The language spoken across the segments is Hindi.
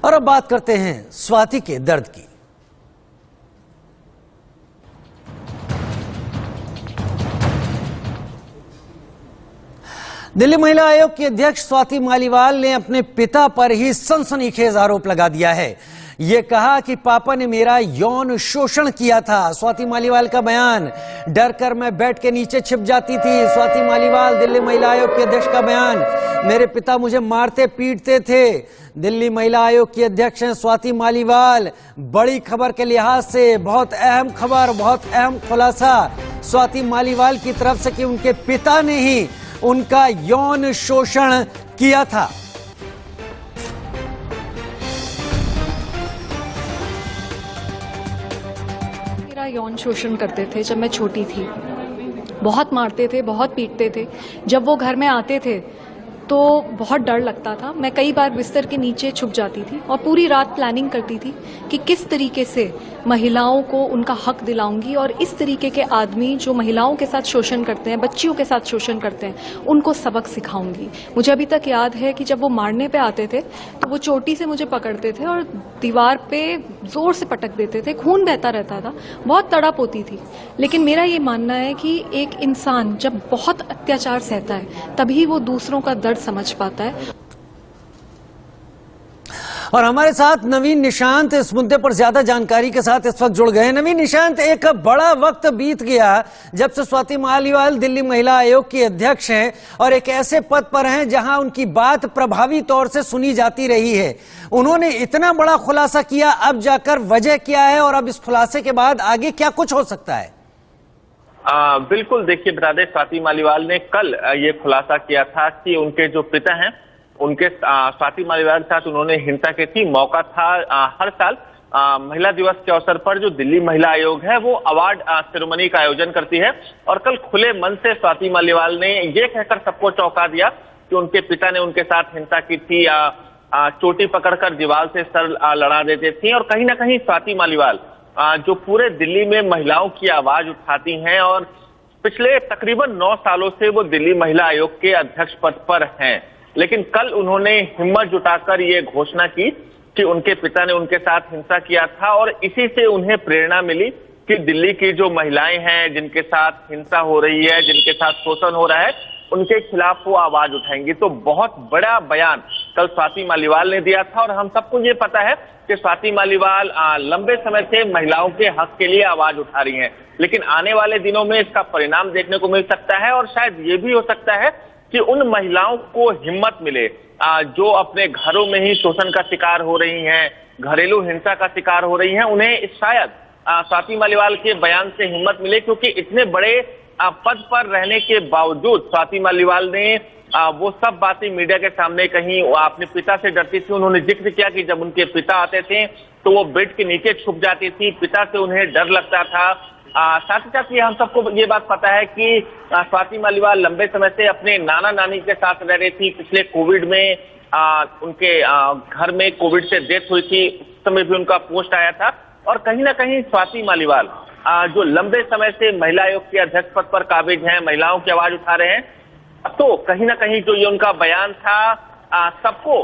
और अब बात करते हैं स्वाति के दर्द की। दिल्ली महिला आयोग की अध्यक्ष स्वाति मालीवाल ने अपने पिता पर ही सनसनीखेज आरोप लगा दिया है। ये कहा कि पापा ने मेरा यौन शोषण किया था। स्वाति मालीवाल का बयान, डर कर मैं बेड के नीचे छिप जाती थी। स्वाति मालीवाल, दिल्ली महिला आयोग के अध्यक्ष का बयान, मेरे पिता मुझे मारते पीटते थे। दिल्ली महिला आयोग की अध्यक्ष हैं स्वाति मालीवाल। बड़ी खबर के लिहाज से बहुत अहम खबर, बहुत अहम खुलासा स्वाति मालीवाल की तरफ से कि उनके पिता ने ही उनका यौन शोषण किया था। मेरा यौन शोषण करते थे जब मैं छोटी थी। बहुत मारते थे, बहुत पीटते थे। जब वो घर में आते थे तो बहुत डर लगता था। मैं कई बार बिस्तर के नीचे छुप जाती थी और पूरी रात प्लानिंग करती थी कि किस तरीके से महिलाओं को उनका हक दिलाऊंगी और इस तरीके के आदमी जो महिलाओं के साथ शोषण करते हैं, बच्चियों के साथ शोषण करते हैं, उनको सबक सिखाऊंगी। मुझे अभी तक याद है कि जब वो मारने पे आते थे तो वो चोटी से मुझे पकड़ते थे और दीवार पे जोर से पटक देते थे। खून बहता रहता था, बहुत तड़प होती थी। लेकिन मेरा ये मानना है कि एक इंसान जब बहुत अत्याचार सहता है तभी वो दूसरों का दर्द समझ पाता है। और हमारे साथ नवीन निशांत इस मुद्दे पर ज्यादा जानकारी के साथ इस वक्त जुड़ गए। नवीन निशांत, एक बड़ा वक्त बीत गया जब से स्वाति मालीवाल दिल्ली महिला आयोग की अध्यक्ष हैं और एक ऐसे पद पर हैं जहां उनकी बात प्रभावी तौर से सुनी जाती रही है। उन्होंने इतना बड़ा खुलासा किया, अब जाकर वजह क्या है और अब इस खुलासे के बाद आगे क्या कुछ हो सकता है? बिल्कुल, देखिए बता दें, स्वाति मालीवाल ने कल ये खुलासा किया था कि उनके जो पिता हैं उनके स्वाति मालीवाल के साथ उन्होंने हिंसा की थी। मौका था हर साल महिला दिवस के अवसर पर जो दिल्ली महिला आयोग है वो अवार्ड सेरेमनी का आयोजन करती है और कल खुले मन से स्वाति मालीवाल ने ये कहकर सबको चौंका दिया कि उनके पिता ने उनके साथ हिंसा की थी, चोटी पकड़कर दीवार से सर लड़ा देते थे। और कहीं ना कहीं स्वाति मालीवाल जो पूरे दिल्ली में महिलाओं की आवाज उठाती हैं और पिछले तकरीबन 9 सालों से वो दिल्ली महिला आयोग के अध्यक्ष पद पर हैं। लेकिन कल उन्होंने हिम्मत जुटाकर ये घोषणा की कि उनके पिता ने उनके साथ हिंसा किया था और इसी से उन्हें प्रेरणा मिली कि दिल्ली की जो महिलाएं हैं जिनके साथ हिंसा हो रही है, जिनके साथ शोषण हो रहा है, उनके खिलाफ वो आवाज उठाएंगी। तो बहुत बड़ा बयान कल स्वाति मालीवाल ने दिया था और हम सबको ये पता है कि स्वाति मालीवाल लंबे समय से महिलाओं के हक के लिए आवाज उठा रही हैं। लेकिन आने वाले दिनों में इसका परिणाम देखने को मिल सकता है और शायद ये भी हो सकता है कि उन महिलाओं को हिम्मत मिले जो अपने घरों में ही शोषण का शिकार हो रही हैं, घरेलू हिंसा का शिकार हो रही हैं। उन्हें शायद स्वाति मालीवाल के बयान से हिम्मत मिले, क्योंकि इतने बड़े पद पर रहने के बावजूद स्वाति मालीवाल ने वो सब बातें मीडिया के सामने कहीं। अपने पिता से डरती थी। उन्होंने जिक्र किया कि जब उनके पिता आते थे तो वो बेड के नीचे छुप जाती थी, पिता से उन्हें डर लगता था। साथ ही साथ ये हम सबको ये बात पता है कि स्वाति मालीवाल लंबे समय से अपने नाना नानी के साथ रह रही थी। पिछले कोविड में उनके घर में कोविड से डेथ हुई थी, उस समय भी उनका पोस्ट आया था। और कहीं ना कहीं स्वाति मालीवाल जो लंबे समय से महिला आयोग के अध्यक्ष पद पर काबिज हैं, महिलाओं की आवाज उठा रहे हैं, तो कहीं ना कहीं जो ये उनका बयान था सबको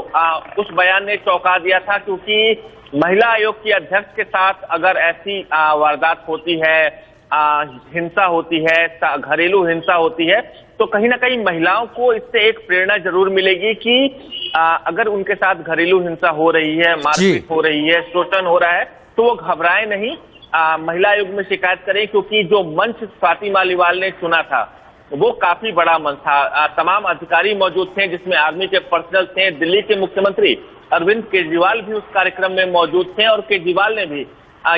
उस बयान ने चौंका दिया था। क्योंकि महिला आयोग की अध्यक्ष के साथ अगर ऐसी वारदात होती है, हिंसा होती है, घरेलू हिंसा होती है, तो कहीं ना कहीं महिलाओं को इससे एक प्रेरणा जरूर मिलेगी कि अगर उनके साथ घरेलू हिंसा हो रही है, मारपीट हो रही है, शोषण हो रहा है, तो वो घबराए नहीं, महिला आयोग में शिकायत करें। क्योंकि जो मंच स्वाति मालीवाल ने चुना था वो काफी बड़ा मंच था। तमाम अधिकारी मौजूद थे, जिसमें आर्मी के पर्सनल थे। दिल्ली के मुख्यमंत्री अरविंद केजरीवाल भी उस कार्यक्रम में मौजूद थे और केजरीवाल ने भी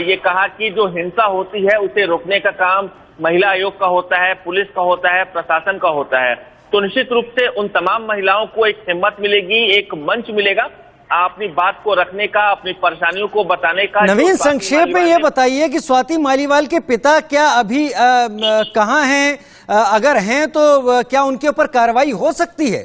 ये कहा कि जो हिंसा होती है उसे रोकने का काम महिला आयोग का होता है, पुलिस का होता है, प्रशासन का होता है। तो निश्चित रूप से उन तमाम महिलाओं को एक हिम्मत मिलेगी, एक मंच मिलेगा अपनी बात को रखने का, अपनी परेशानियों को बताने का। नवीन, संक्षेप में ये बताइए कि स्वाति मालीवाल के पिता क्या अभी कहाँ हैं? अगर हैं तो क्या उनके ऊपर कार्रवाई हो सकती है?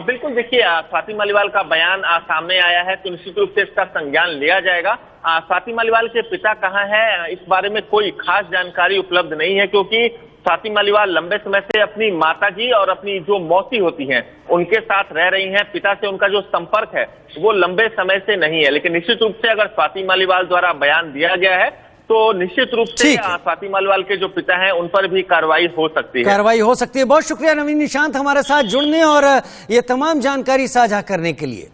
बिल्कुल, देखिए स्वाति मालीवाल का बयान सामने आया है तो निश्चित रूप से इसका संज्ञान लिया जाएगा। स्वाति मालीवाल के पिता कहाँ हैं, इस बारे में कोई खास जानकारी उपलब्ध नहीं है, क्योंकि स्वाति मालीवाल लंबे समय से अपनी माताजी और अपनी जो मौसी होती हैं उनके साथ रह रही हैं। पिता से उनका जो संपर्क है वो लंबे समय से नहीं है, लेकिन निश्चित रूप से अगर स्वाति मालीवाल द्वारा बयान दिया गया है तो निश्चित रूप से स्वाति मालीवाल के जो पिता हैं उन पर भी कार्रवाई हो सकती है। कार्रवाई हो सकती है। बहुत शुक्रिया नवीन निशांत हमारे साथ जुड़ने और ये तमाम जानकारी साझा करने के लिए।